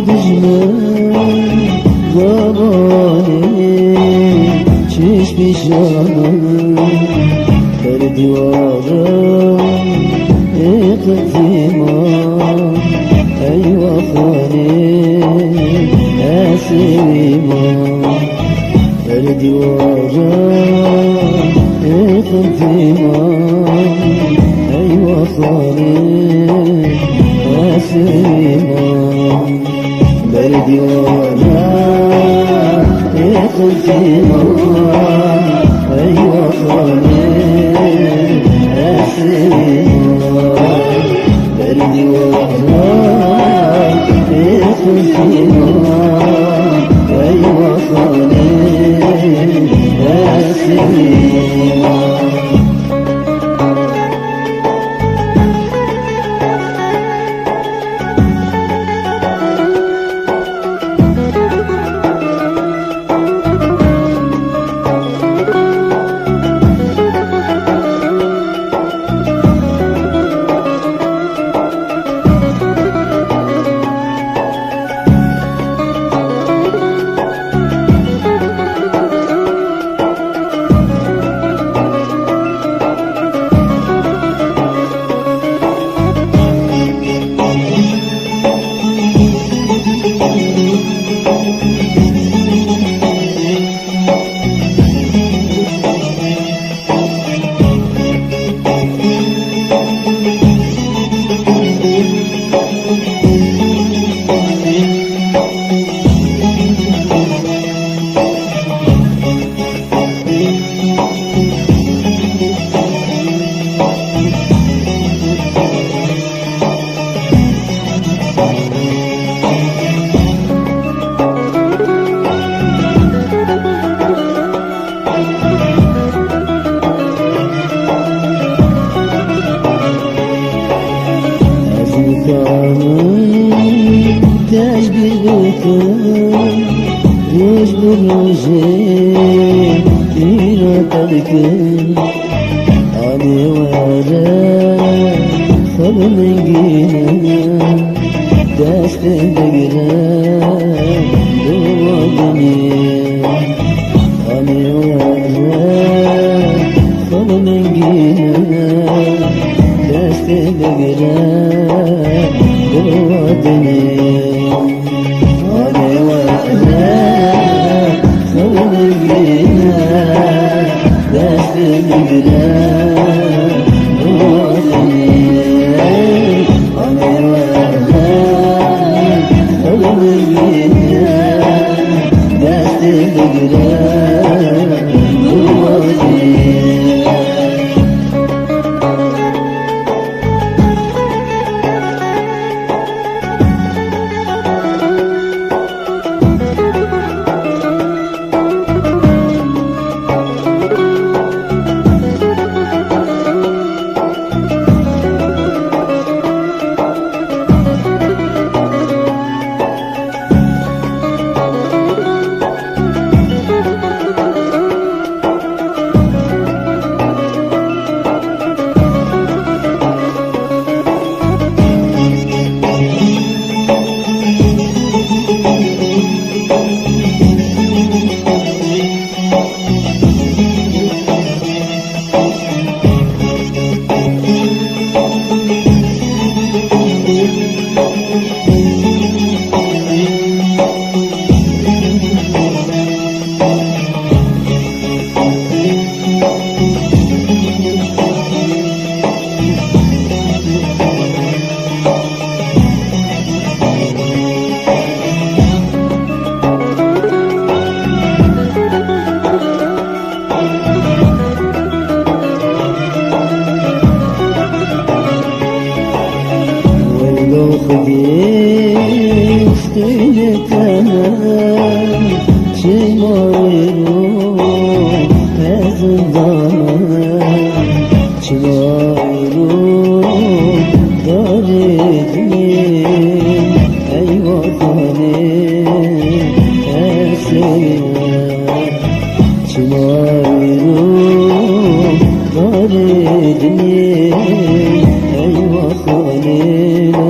düşman zamane çeşmiş yanım her divara yıkıtıma ey vafane esima her divara yıkıtıma ey vafane esima برديونا يقلتنا أيوة خالي أسينا برديونا يقلتنا أيوة خالي أسينا تاج بالبكر يجبر وجهي إلى تذكر علي وعلى خبر جينا داست بقرا دوا دنيا علي وعلى خبر جينا داست بقرا دوا دنيا علي وعلى خبر جينا داست بقرا دوا دنيا علي وعلى خبر جينا داست بقرا دوا دنيا أيوة خلينا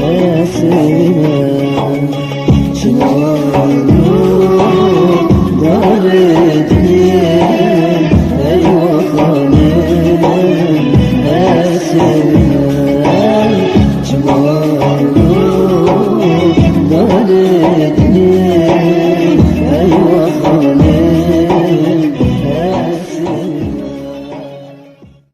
يا سيدنا عجب